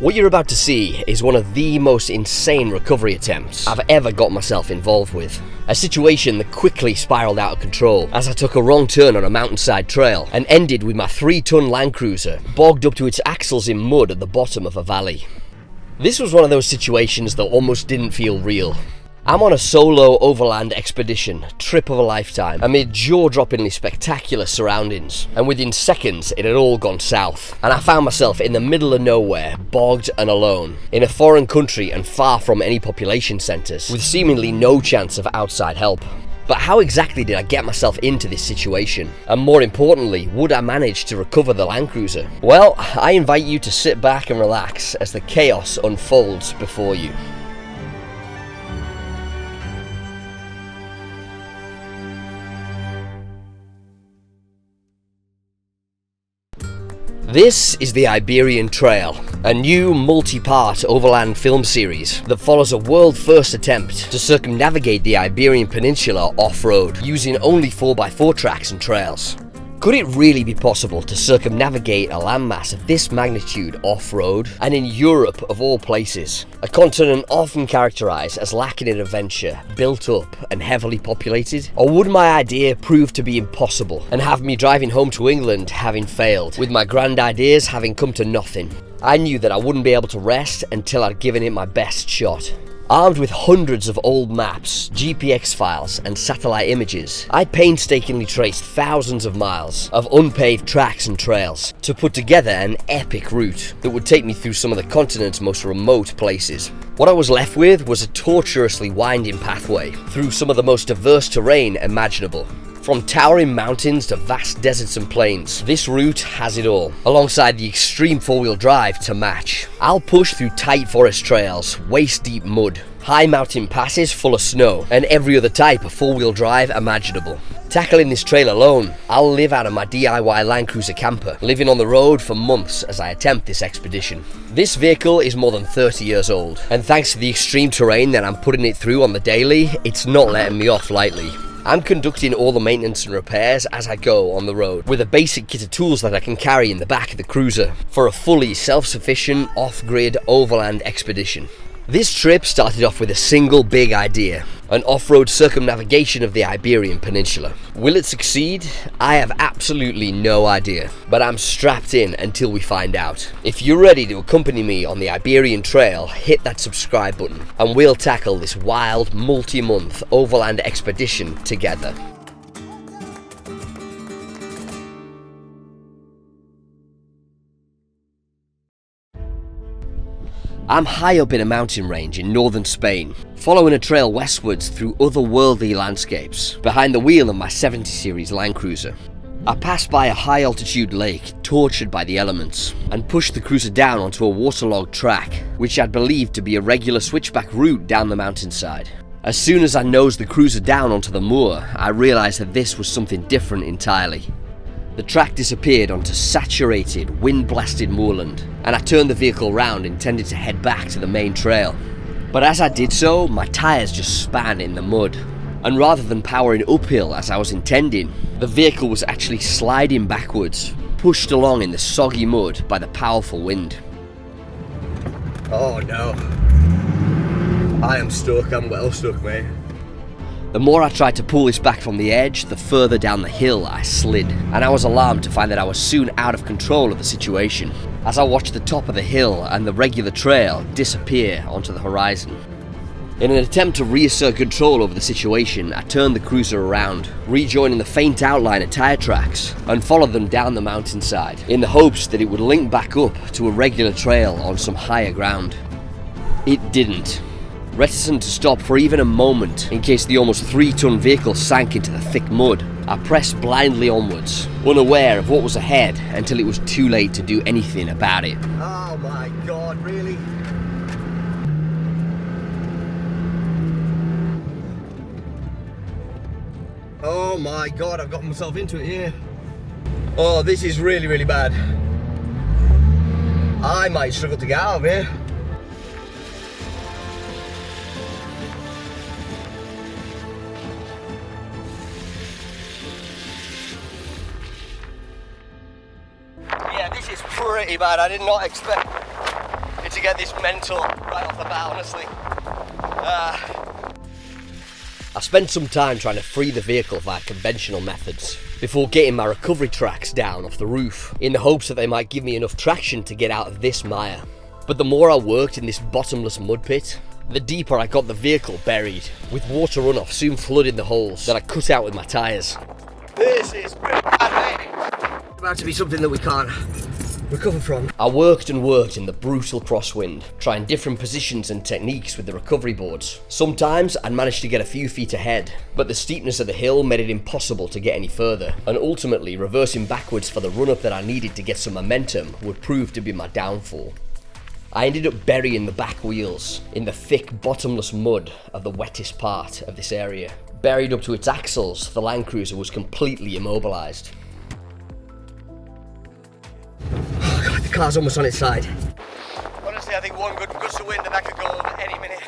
What you're about to see is one of the most insane recovery attempts I've ever got myself involved with. A situation that quickly spiraled out of control as I took a wrong turn on a mountainside trail and ended with my 3-ton Land Cruiser bogged up to its axles in mud at the bottom of a valley. This was one of those situations that almost didn't feel real. I'm on a solo overland expedition, trip of a lifetime, amid jaw-droppingly spectacular surroundings, and within seconds it had all gone south, and I found myself in the middle of nowhere, bogged and alone, in a foreign country and far from any population centres, with seemingly no chance of outside help. But how exactly did I get myself into this situation? And more importantly, would I manage to recover the Land Cruiser? Well, I invite you to sit back and relax as the chaos unfolds before you. This is the Iberian Trail, a new multi-part overland film series that follows a world-first attempt to circumnavigate the Iberian Peninsula off-road, using only 4x4 tracks and trails. Could it really be possible to circumnavigate a landmass of this magnitude off-road, and in Europe of all places, a continent often characterised as lacking in adventure, built up and heavily populated? Or would my idea prove to be impossible and have me driving home to England having failed, with my grand ideas having come to nothing? I knew that I wouldn't be able to rest until I'd given it my best shot. Armed with hundreds of old maps, GPX files and satellite images, I painstakingly traced thousands of miles of unpaved tracks and trails to put together an epic route that would take me through some of the continent's most remote places. What I was left with was a tortuously winding pathway through some of the most diverse terrain imaginable. From towering mountains to vast deserts and plains, this route has it all, alongside the extreme four-wheel drive to match. I'll push through tight forest trails, waist-deep mud, high mountain passes full of snow, and every other type of four-wheel drive imaginable. Tackling this trail alone, I'll live out of my DIY Land Cruiser camper, living on the road for months as I attempt this expedition. This vehicle is more than 30 years old, and thanks to the extreme terrain that I'm putting it through on the daily, it's not letting me off lightly. I'm conducting all the maintenance and repairs as I go on the road, with a basic kit of tools that I can carry in the back of the cruiser, for a fully self-sufficient, off-grid overland expedition. This trip started off with a single big idea, an off-road circumnavigation of the Iberian Peninsula. Will it succeed? I have absolutely no idea, but I'm strapped in until we find out. If you're ready to accompany me on the Iberian Trail, hit that subscribe button, and we'll tackle this wild, multi-month overland expedition together. I'm high up in a mountain range in northern Spain, following a trail westwards through otherworldly landscapes, behind the wheel of my 70 series Land Cruiser. I pass by a high altitude lake, tortured by the elements, and push the cruiser down onto a waterlogged track, which I'd believed to be a regular switchback route down the mountainside. As soon as I nosed the cruiser down onto the moor, I realised that this was something different entirely. The track disappeared onto saturated, wind-blasted moorland, and I turned the vehicle round intending to head back to the main trail. But as I did so, my tyres just span in the mud, and rather than powering uphill as I was intending, the vehicle was actually sliding backwards, pushed along in the soggy mud by the powerful wind. Oh no. I am stuck, I'm well stuck, mate. The more I tried to pull this back from the edge, the further down the hill I slid, and I was alarmed to find that I was soon out of control of the situation, as I watched the top of the hill and the regular trail disappear onto the horizon. In an attempt to reassert control over the situation, I turned the cruiser around, rejoining the faint outline of tyre tracks, and followed them down the mountainside, in the hopes that it would link back up to a regular trail on some higher ground. It didn't. Reticent to stop for even a moment in case the almost 3-ton vehicle sank into the thick mud, I pressed blindly onwards, unaware of what was ahead until it was too late to do anything about it. Oh my god, really? Oh my god, I've got myself into it here. Oh, this is really, really bad. I might struggle to get out of here. Yeah, this is pretty bad. I did not expect it to get this mental right off the bat, honestly. I spent some time trying to free the vehicle via conventional methods before getting my recovery tracks down off the roof in the hopes that they might give me enough traction to get out of this mire. But the more I worked in this bottomless mud pit, the deeper I got the vehicle buried, with water runoff soon flooding the holes that I cut out with my tyres. This is pretty bad, mate. It's about to be something that we can't recover from. I worked and worked in the brutal crosswind, trying different positions and techniques with the recovery boards. Sometimes I'd manage to get a few feet ahead, but the steepness of the hill made it impossible to get any further, and ultimately reversing backwards for the run-up that I needed to get some momentum would prove to be my downfall. I ended up burying the back wheels in the thick, bottomless mud of the wettest part of this area. Buried up to its axles, the Land Cruiser was completely immobilised. Oh God, the car's almost on its side. Honestly, I think one good gust of wind and that could go over any minute.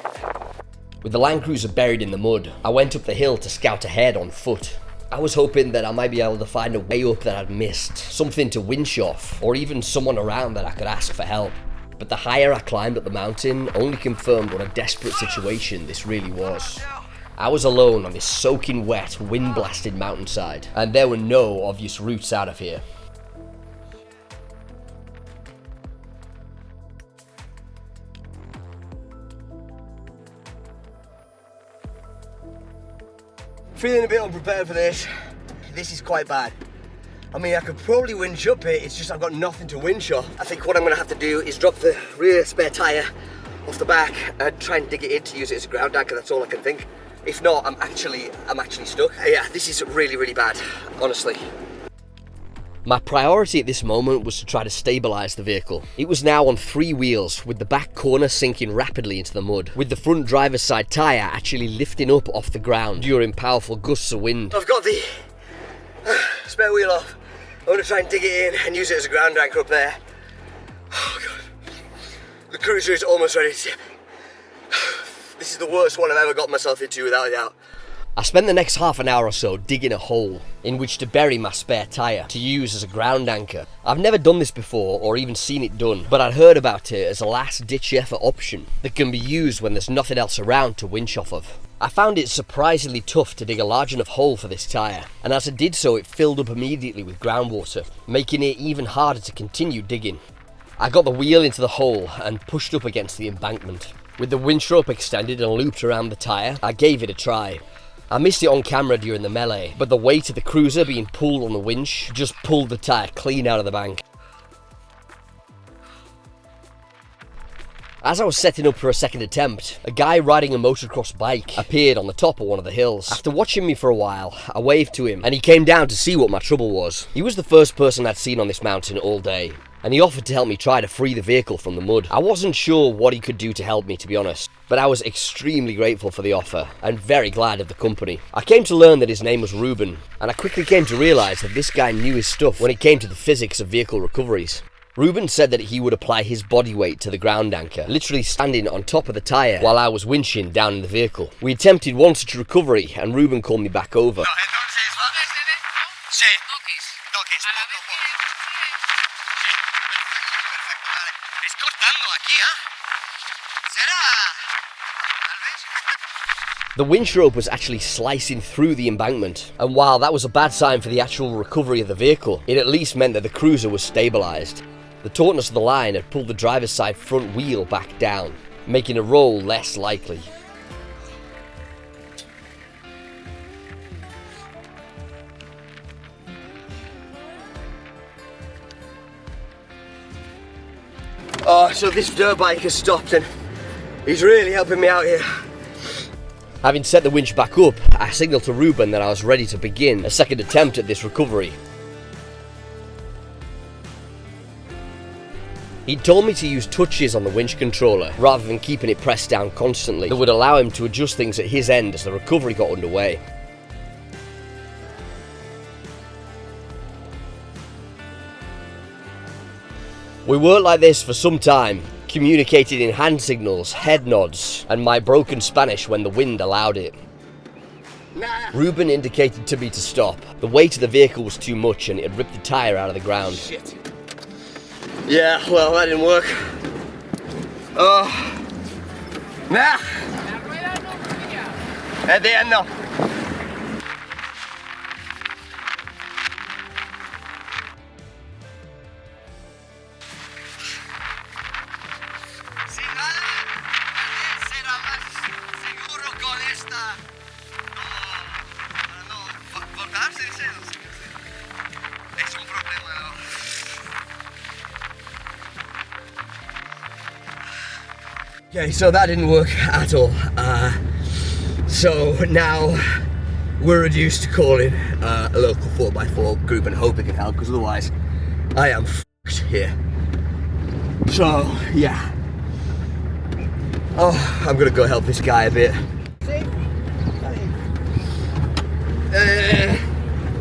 With the Land Cruiser buried in the mud, I went up the hill to scout ahead on foot. I was hoping that I might be able to find a way up that I'd missed, something to winch off, or even someone around that I could ask for help. But the higher I climbed up the mountain only confirmed what a desperate situation this really was. I was alone on this soaking wet, wind-blasted mountainside, and there were no obvious routes out of here. Feeling a bit unprepared for this. This is quite bad. I mean, I could probably winch up it, it's just I've got nothing to winch off. I think what I'm gonna have to do is drop the rear spare tyre off the back and try and dig it in to use it as a ground anchor, that's all I can think. If not, I'm actually stuck. Yeah, this is really, really bad, honestly. My priority at this moment was to try to stabilise the vehicle. It was now on 3 wheels, with the back corner sinking rapidly into the mud, with the front driver's side tyre actually lifting up off the ground during powerful gusts of wind. I've got the spare wheel off. I'm going to try and dig it in and use it as a ground anchor up there. Oh God. The Cruiser is almost ready to tip. This is the worst one I've ever got myself into, without a doubt. I spent the next half an hour or so digging a hole in which to bury my spare tyre to use as a ground anchor. I've never done this before or even seen it done, but I'd heard about it as a last ditch effort option that can be used when there's nothing else around to winch off of. I found it surprisingly tough to dig a large enough hole for this tyre, and as I did so it filled up immediately with groundwater, making it even harder to continue digging. I got the wheel into the hole and pushed up against the embankment. With the winch rope extended and looped around the tyre, I gave it a try. I missed it on camera during the melee, but the weight of the Cruiser being pulled on the winch just pulled the tyre clean out of the bank. As I was setting up for a second attempt, a guy riding a motocross bike appeared on the top of one of the hills. After watching me for a while, I waved to him and he came down to see what my trouble was. He was the first person I'd seen on this mountain all day, and he offered to help me try to free the vehicle from the mud. I wasn't sure what he could do to help me, to be honest, but I was extremely grateful for the offer and very glad of the company. I came to learn that his name was Ruben, and I quickly came to realise that this guy knew his stuff when it came to the physics of vehicle recoveries. Ruben said that he would apply his body weight to the ground anchor, literally standing on top of the tyre while I was winching down in the vehicle. We attempted one such recovery and Ruben called me back over. The winch rope was actually slicing through the embankment, and while that was a bad sign for the actual recovery of the vehicle, it at least meant that the Cruiser was stabilised. The tautness of the line had pulled the driver's side front wheel back down, making a roll less likely. Oh, so this dirt bike has stopped and he's really helping me out here. Having set the winch back up, I signalled to Ruben that I was ready to begin a second attempt at this recovery. He'd told me to use touches on the winch controller rather than keeping it pressed down constantly. That would allow him to adjust things at his end as the recovery got underway. We worked like this for some time, communicating in hand signals, head nods, and my broken Spanish when the wind allowed it. Ruben indicated to me to stop. The weight of the vehicle was too much and it had ripped the tyre out of the ground. Shit. Yeah, well, that didn't work. Oh. Nah. At the end no. Okay, so that didn't work at all. So now we're reduced to calling a local 4x4 group and hope it can help, because otherwise I am f***ed here. So yeah. Oh, I'm gonna go help this guy a bit.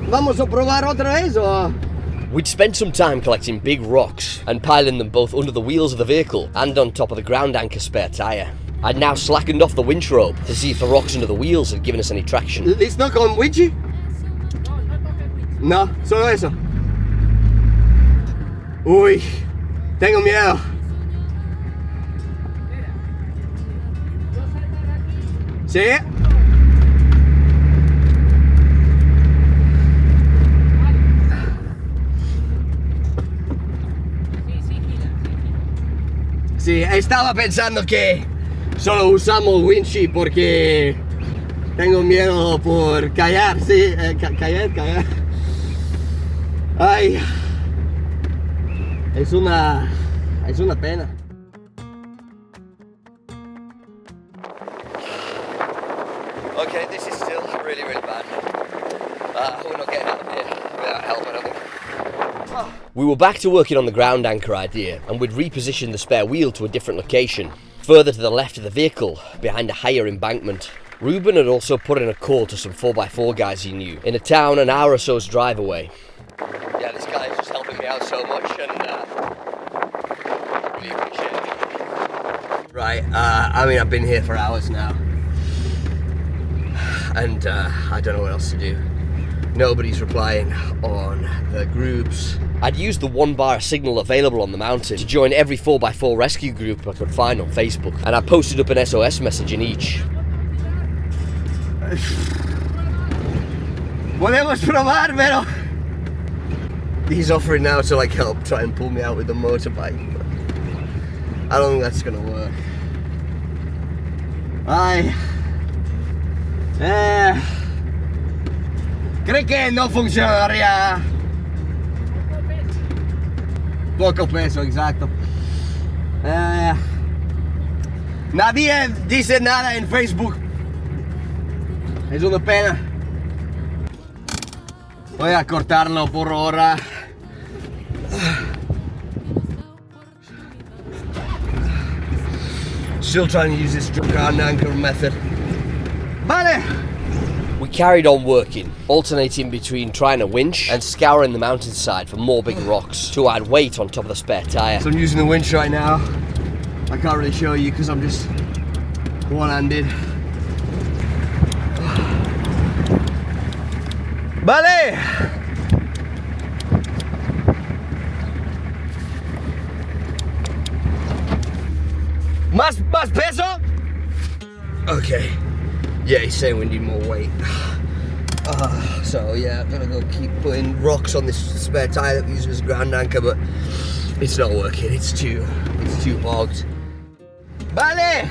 Vamos a probar otra vez o? We'd spent some time collecting big rocks and piling them both under the wheels of the vehicle and on top of the ground anchor spare tyre. I'd now slackened off the winch rope to see if the rocks under the wheels had given us any traction. ¿It's not con winchy? No, solo eso. Uy, tengo miedo. ¿Sí? Sí, estaba pensando que solo usamos winchy porque tengo miedo por caer, sí, caer. Ay, es una pena. Okay, this is still really bad. We're not getting out of here without help, I don't think. We were back to working on the ground anchor idea, and we'd repositioned the spare wheel to a different location, further to the left of the vehicle, behind a higher embankment. Ruben had also put in a call to some 4x4 guys he knew, in a town an hour or so's drive away. Yeah, this guy is just helping me out so much, and really appreciate it. Right, I mean, I've been here for hours now, and I don't know what else to do. Nobody's replying on the groups. I'd used the 1-bar signal available on the mountain to join every 4x4 rescue group I could find on Facebook, and I posted up an SOS message in each. Podemos probar, pero... He's offering now to like help try and pull me out with the motorbike. I don't think that's gonna work. Creo que no funcionaría. Poco peso, exacto. Nadie dice nada en Facebook. Es una pena. Voy a cortarlo por ahora. Still trying to use this ground anchor method. Vale. We carried on working, alternating between trying to winch and scouring the mountainside for more big rocks to add weight on top of the spare tyre. So I'm using the winch right now. I can't really show you because I'm just one-handed. Vale! ¿Más peso? Okay. Yeah, he's saying we need more weight. So yeah, I'm gonna go keep putting rocks on this spare tyre that we use as a ground anchor, but it's not working. It's too bogged. Vale!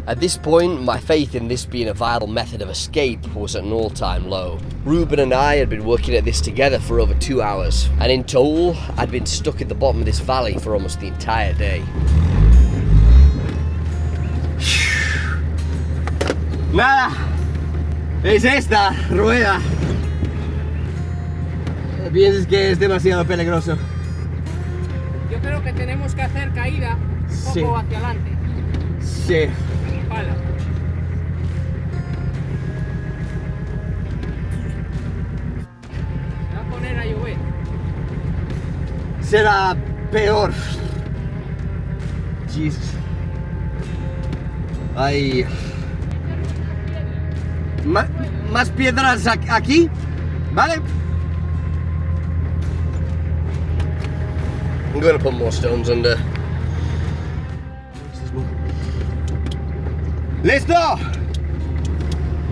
At this point, my faith in this being a viable method of escape was at an all-time low. Ruben and I had been working at this together for over 2 hours, and in total, I'd been stuck at the bottom of this valley for almost the entire day. Nada, es esta rueda. Piensas que es demasiado peligroso. Yo creo que tenemos que hacer caída un poco hacia adelante. Sí. Vale. Se va a poner a llover. Será peor. Jesus. Ay. Más piedras aquí, ¿vale? I'm going to put more stones under. Listo!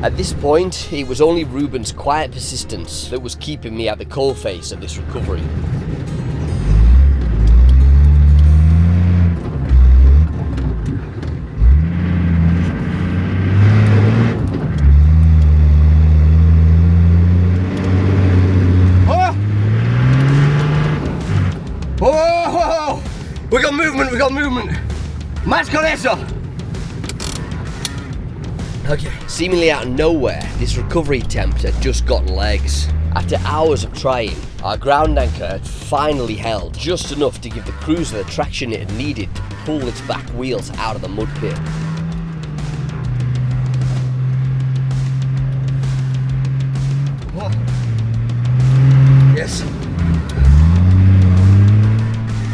At this point, it was only Ruben's quiet persistence that was keeping me at the coalface of this recovery. Oh! We got movement, we got movement! Más con eso! Okay. Seemingly out of nowhere, this recovery attempt had just gotten legs. After hours of trying, our ground anchor had finally held just enough to give the cruiser the traction it had needed to pull its back wheels out of the mud pit. Oh. Yes.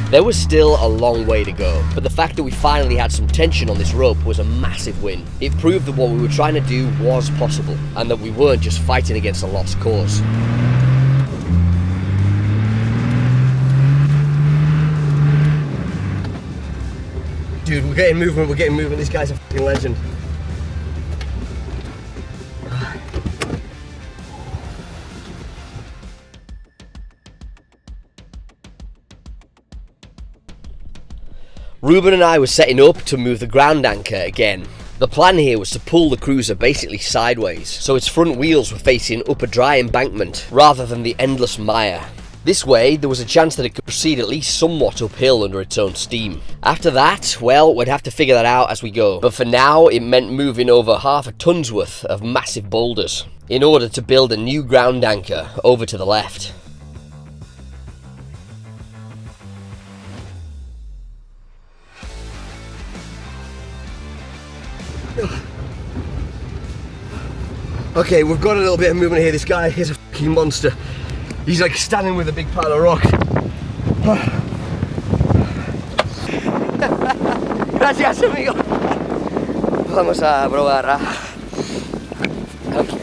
There was still a long way to go, but the fact that we finally had some tension on this rope was a massive win. It proved that what we were trying to do was possible, and that we weren't just fighting against a lost cause. Dude, we're getting movement, this guy's a fucking legend. Ruben and I were setting up to move the ground anchor again. The plan here was to pull the cruiser basically sideways, so its front wheels were facing up a dry embankment rather than the endless mire. This way, there was a chance that it could proceed at least somewhat uphill under its own steam. After that, well, we'd have to figure that out as we go, but for now it meant moving over half a ton's worth of massive boulders in order to build a new ground anchor over to the left. Okay, we've got a little bit of movement here. This guy is a fucking monster. He's like standing with a big pile of rock. Gracias, amigo. Vamos a probar. Okay.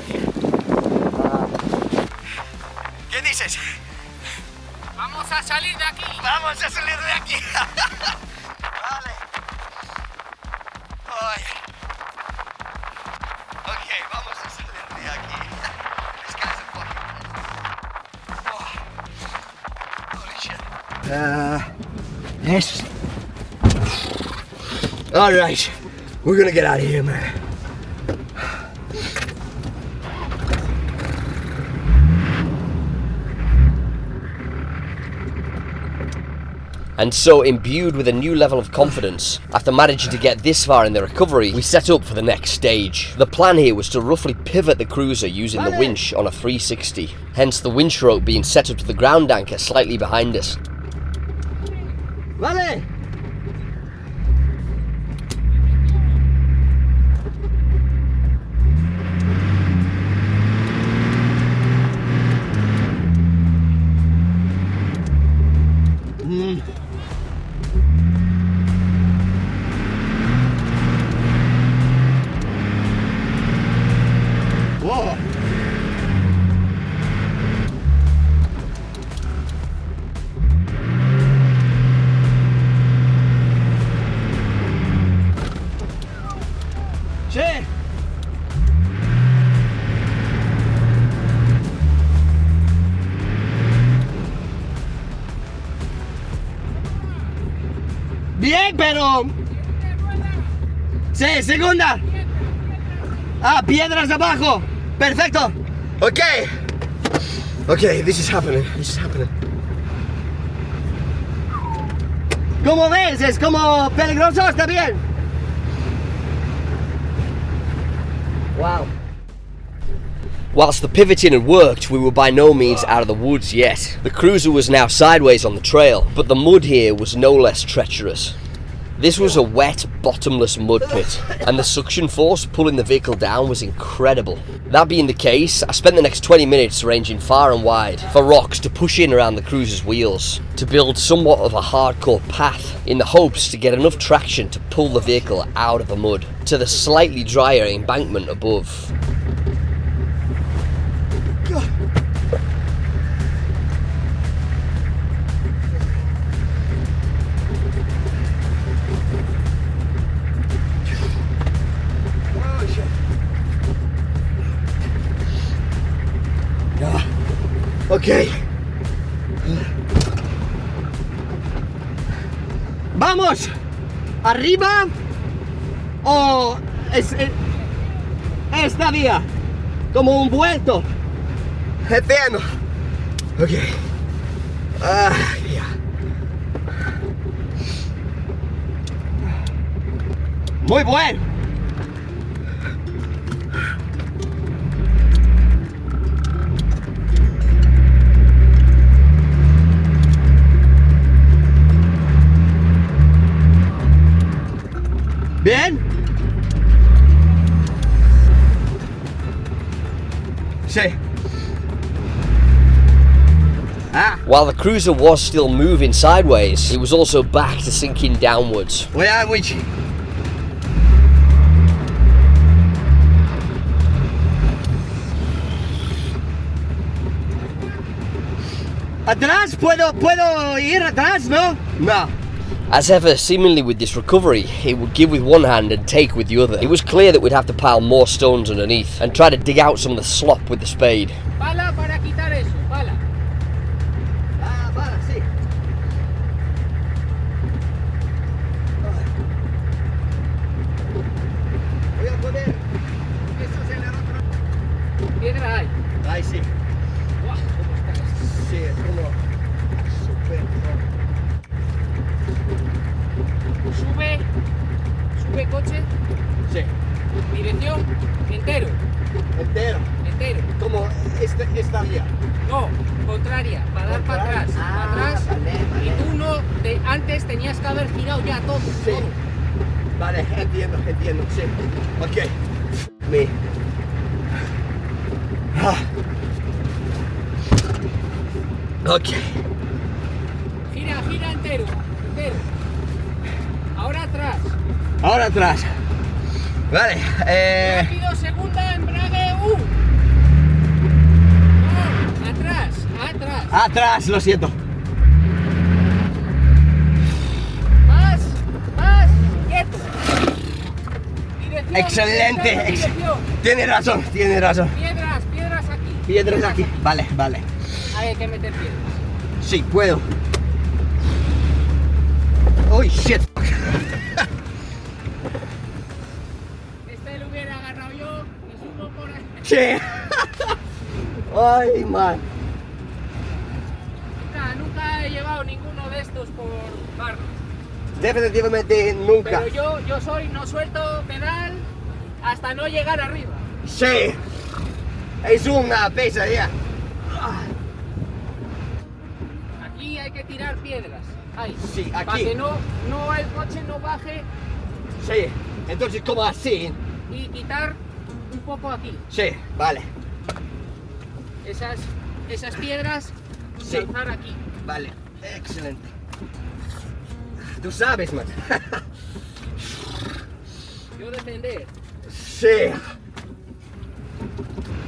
¿Qué dices? Vamos a salir de aquí. Vamos a salir de aquí. Vale. Ay. Okay, vamos a salir de aquí. This guy's a fucking... Oh. Holy shit. Yes. Alright. We're gonna get out of here, man. And so, imbued with a new level of confidence, after managing to get this far in the recovery, we set up for the next stage. The plan here was to roughly pivot the cruiser using the winch on a 360, hence the winch rope being set up to the ground anchor slightly behind us. Vale. Whoa. Sí. Bien, pero... Sí, segunda. Ah, piedras abajo. Perfecto. Okay. Okay, this is happening. This is happening. ¿Cómo ves? Es como peligroso, está bien. Wow. Whilst the pivoting had worked, we were by no means out of the woods yet. The cruiser was now sideways on the trail, but the mud here was no less treacherous. This was a wet, bottomless mud pit, and the suction force pulling the vehicle down was incredible. That being the case, I spent the next 20 minutes ranging far and wide for rocks to push in around the cruiser's wheels, to build somewhat of a hardcore path, in the hopes to get enough traction to pull the vehicle out of the mud, to the slightly drier embankment above. Ok. Vamos. Arriba. O esta vía. Como un vuelto. Eterno. Ok. Ya. Muy bueno. Bien. Sí. While the cruiser was still moving sideways, it was also back to sinking downwards. Where are we? ¿Atrás? ¿Puedo ir atrás? No? No. As ever, seemingly with this recovery, it would give with one hand and take with the other. It was clear that we'd have to pile more stones underneath and try to dig out some of the slop with the spade. Pala para quitar eso, pala. Para, sí. Voy a poner eso en el otro. Piedra hay. Ahí sí. Guau, ¿cómo está esto? Sí, es como súper. Sube coche, Sí. dirección, entero, Como esta vía. no, contraria, para dar para atrás, para atrás, vale. y tú no, antes tenías que haber girado ya todo, Sí. todo. Vale, entiendo, sí. Ok. Me. Ok. Gira entero. Ahora atrás. Vale. Rápido, segunda, embrague, No, atrás. Atrás, lo siento. Más, quieto. Dirección, Excelente. dirección. Tiene razón. Piedras aquí. Piedras aquí. Vale. Hay que meter piedras. Sí, puedo. Uy, shit. Este lo hubiera agarrado yo y subo por ahí. Sí. Ay, man. Nunca he llevado ninguno de estos por barros. Definitivamente nunca. Pero yo no suelto pedal hasta no llegar arriba. Sí. Es una pesadilla. Aquí hay que tirar piedras. Ahí. Sí, aquí. Para que no el coche no baje Sí. Entonces, como así. y quitar un poco aquí. Sí, vale. Esas piedras, Sí. lanzar aquí. Vale. Excelente. Tú sabes, man. Yo defender. Sí.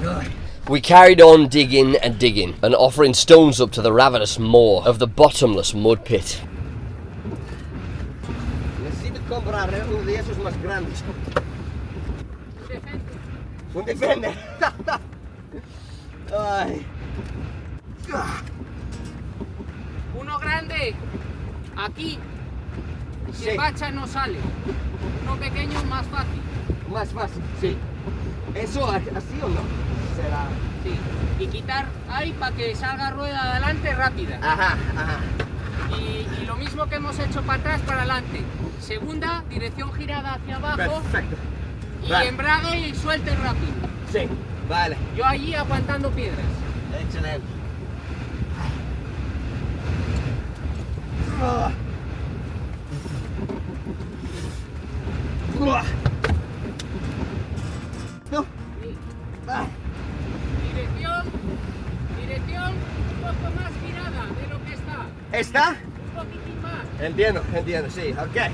Ay. We carried on digging and offering stones up to the ravenous maw of the bottomless mud pit. Necesito comprar uno de esos más grandes. Defender. Un defender. Ay. Uno grande. Aquí. Si Sí. bacha no sale. Uno pequeño más fácil. Más fácil, sí. ¿Eso así o no? Será. Sí. Y quitar ahí para que salga rueda adelante rápida. Ajá. Y lo mismo que hemos hecho para atrás, para adelante. Segunda, dirección girada hacia abajo. Perfecto. Y Vale. embrague y suelte rápido. Sí, vale. Yo allí aguantando piedras. Excelente. Ah. No. Sí. Ah. Dirección un poco más girada de lo que está. ¿Está? Un poquitín más. Entiendo, sí, ok.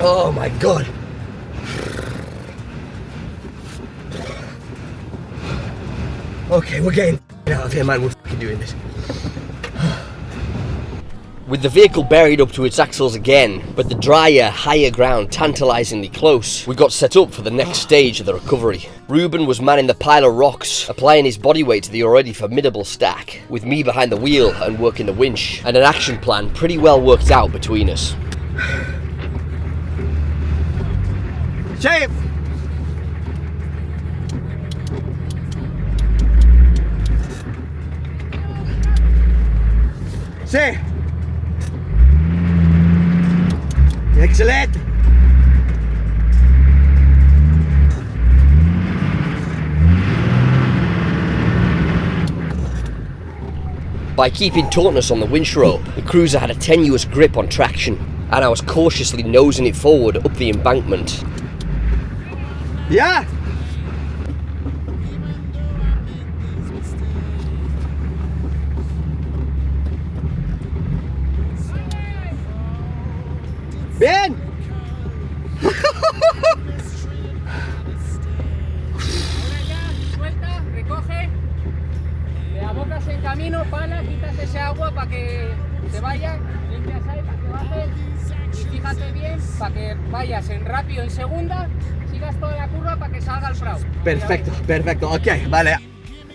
Oh my god. Okay, we're getting out of here, man. We're fucking doing this. With the vehicle buried up to its axles again, but the drier, higher ground tantalisingly close, we got set up for the next stage of the recovery. Ruben was manning the pile of rocks, applying his body weight to the already formidable stack, with me behind the wheel and working the winch, and an action plan pretty well worked out between us. Shape! Sí! Excellent! By keeping tautness on the winch rope, the cruiser had a tenuous grip on traction, and I was cautiously nosing it forward up the embankment. Yeah! Bien! Suelta, recoge, le abocas en camino, pala, quitas ese agua para que se vaya, limpias ahí para que baje y fíjate bien para que vayas en rápido en segunda, sigas toda la curva para que salga el prau. Perfecto, perfecto. Okay, vale.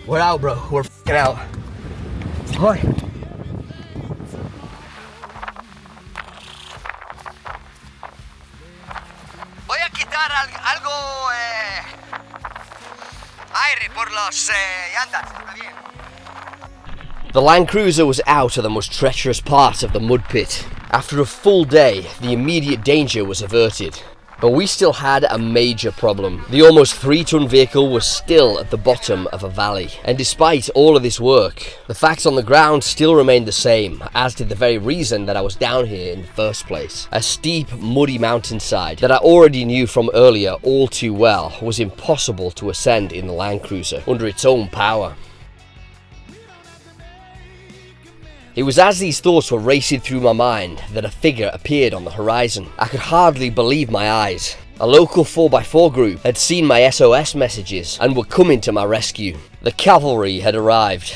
We're out, bro. We're f***ing out. Hoy. Voy a quitar algo aire por los llantas. Está bien. The Land Cruiser was out of the most treacherous part of the mud pit. After a full day, the immediate danger was averted. But we still had a major problem. The almost 3-ton vehicle was still at the bottom of a valley. And despite all of this work, the facts on the ground still remained the same, as did the very reason that I was down here in the first place. A steep, muddy mountainside that I already knew from earlier all too well was impossible to ascend in the Land Cruiser under its own power. It was as these thoughts were racing through my mind that a figure appeared on the horizon. I could hardly believe my eyes. A local 4x4 group had seen my SOS messages and were coming to my rescue. The cavalry had arrived.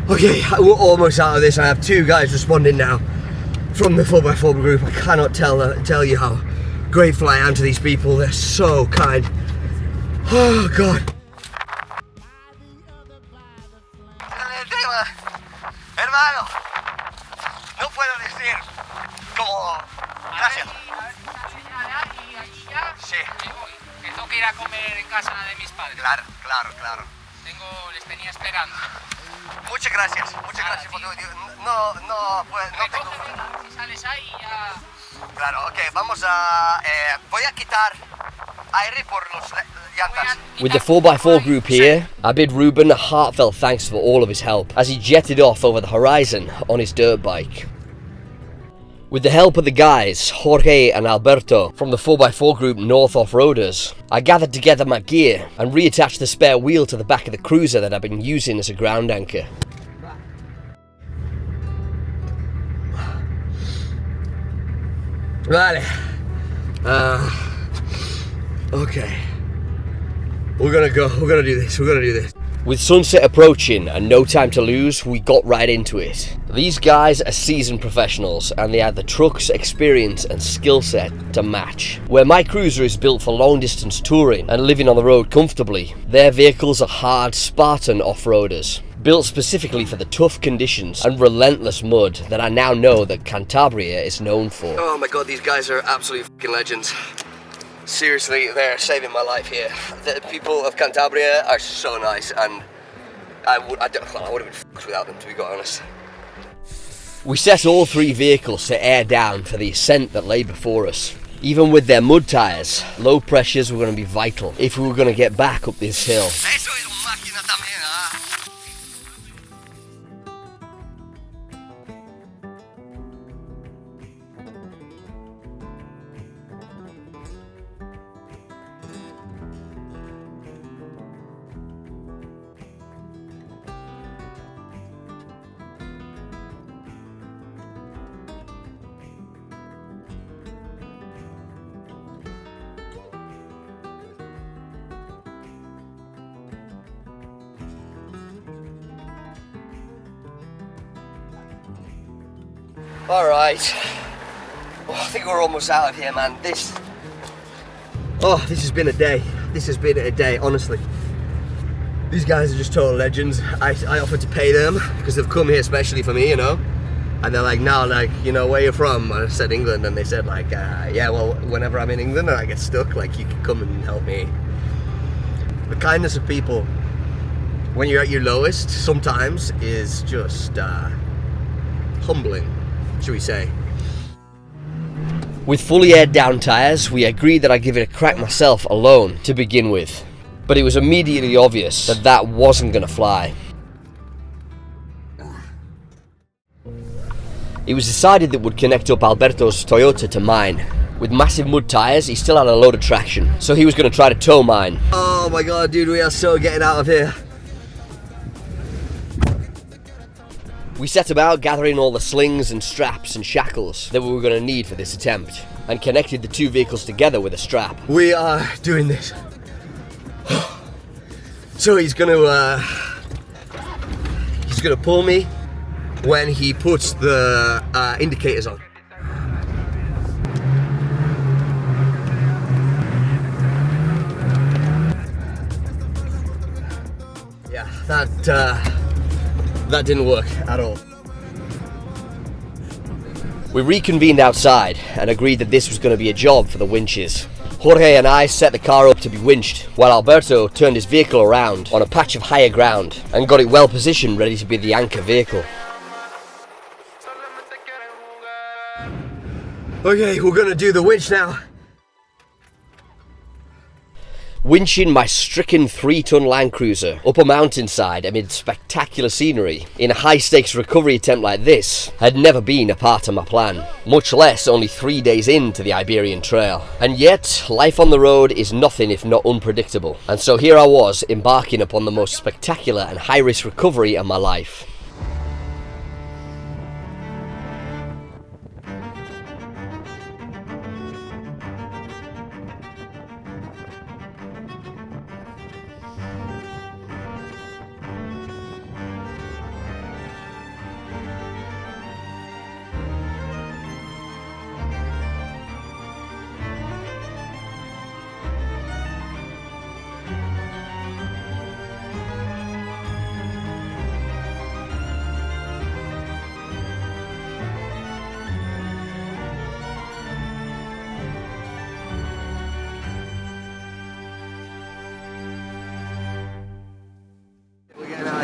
Okay, we're almost out of this. I have 2 guys responding now from the 4x4 group. I cannot tell you how grateful I am to these people. They're so kind. Oh, God. Hermano, no puedo decir como gracias. Sí. Que tengo que ir a comer en casa de mis padres. Claro. Les tenía esperando. Muchas gracias porque no tengo. Si sales ahí ya. Claro, ok, vamos a voy a quitar aire por los llantas. With the 4x4 group here, I bid Ruben a heartfelt thanks for all of his help as he jetted off over the horizon on his dirt bike. With the help of the guys, Jorge and Alberto, from the 4x4 group North Offroaders, I gathered together my gear and reattached the spare wheel to the back of the cruiser that I'd been using as a ground anchor. Vale. Okay. We're gonna do this. With sunset approaching and no time to lose, we got right into it. These guys are seasoned professionals and they had the trucks, experience and skill set to match. Where my cruiser is built for long distance touring and living on the road comfortably, their vehicles are hard, Spartan off-roaders, built specifically for the tough conditions and relentless mud that I now know that Cantabria is known for. Oh my God, these guys are absolute fucking legends. Seriously, they're saving my life here. The people of Cantabria are so nice, and I would have been fucked without them, to be quite honest. We set all 3 vehicles to air down for the ascent that lay before us. Even with their mud tyres, low pressures were going to be vital if we were going to get back up this hill. Eso es una máquina también, ¿ah? Alright. Oh, I think we're almost out of here, man. This has been a day. This has been a day, honestly. These guys are just total legends. I offered to pay them because they've come here especially for me, you know. And they're like, no, like, you know, where you're from? I said England, and they said like, yeah, well, whenever I'm in England and I get stuck, like, you can come and help me. The kindness of people when you're at your lowest sometimes is just humbling, should we say. With fully aired down tyres, we agreed that I'd give it a crack myself alone to begin with. But it was immediately obvious that that wasn't going to fly. It was decided that we'd connect up Alberto's Toyota to mine. With massive mud tyres, he still had a load of traction, so he was going to try to tow mine. Oh my god, dude, we are so getting out of here. We set about gathering all the slings and straps and shackles that we were going to need for this attempt, and connected the two vehicles together with a strap. We are doing this. So he's gonna pull me when he puts the indicators on. Yeah, that didn't work at all. We reconvened outside and agreed that this was going to be a job for the winches. Jorge and I set the car up to be winched, while Alberto turned his vehicle around on a patch of higher ground and got it well positioned, ready to be the anchor vehicle. Okay, we're gonna do the winch now. Winching my stricken 3-ton Land Cruiser up a mountainside amid spectacular scenery in a high-stakes recovery attempt like this had never been a part of my plan, much less only 3 days into the Iberian Trail. And yet, life on the road is nothing if not unpredictable, and so here I was embarking upon the most spectacular and high-risk recovery of my life.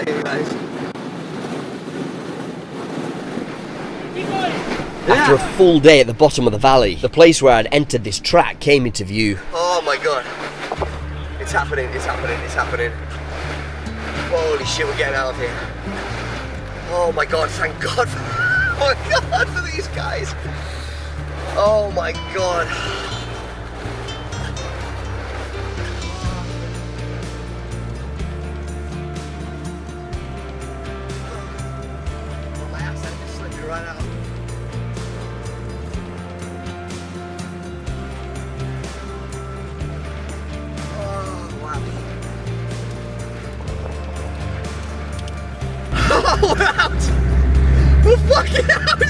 Hey guys. After a full day at the bottom of the valley, the place where I'd entered this track came into view. Oh my god. It's happening, it's happening, it's happening. Holy shit, we're getting out of here. Oh my god, thank god for, oh my god, for these guys. Oh my god. Oh, my ass is just slipping right out. Oh, we're out! We're fucking out!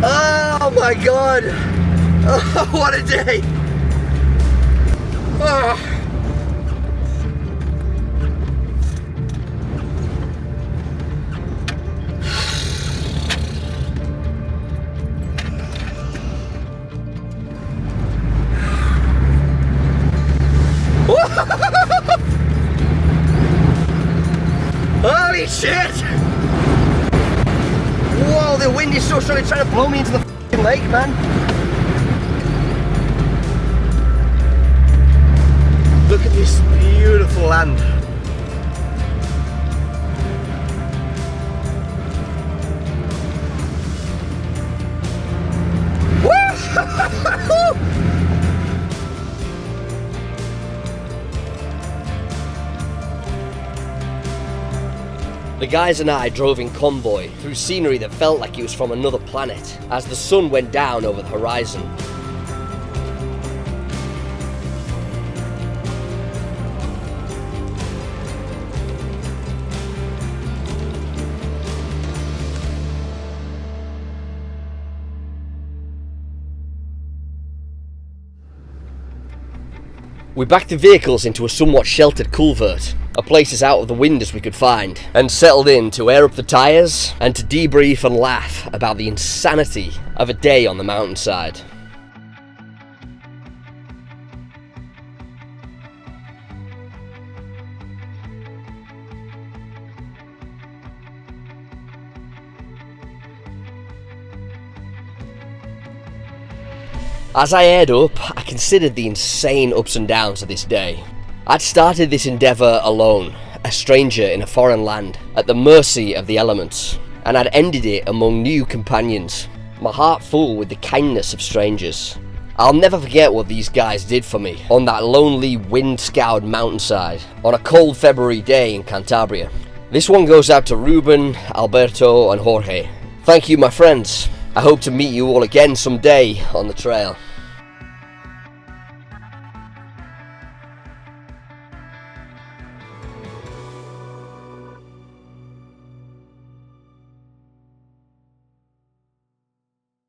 Oh my god! Oh, what a day! Oh. Holy shit! Whoa, the wind is so strong, it's trying to blow me into the f***ing lake, man. Look at this beautiful land. Woo! The guys and I drove in convoy through scenery that felt like it was from another planet as the sun went down over the horizon. We backed the vehicles into a somewhat sheltered culvert, a place as out of the wind as we could find, and settled in to air up the tyres and to debrief and laugh about the insanity of a day on the mountainside. As I aired up, I considered the insane ups and downs of this day. I'd started this endeavour alone, a stranger in a foreign land, at the mercy of the elements, and I'd ended it among new companions, my heart full with the kindness of strangers. I'll never forget what these guys did for me on that lonely, wind-scoured mountainside on a cold February day in Cantabria. This one goes out to Ruben, Alberto and Jorge. Thank you, my friends. I hope to meet you all again someday on the trail.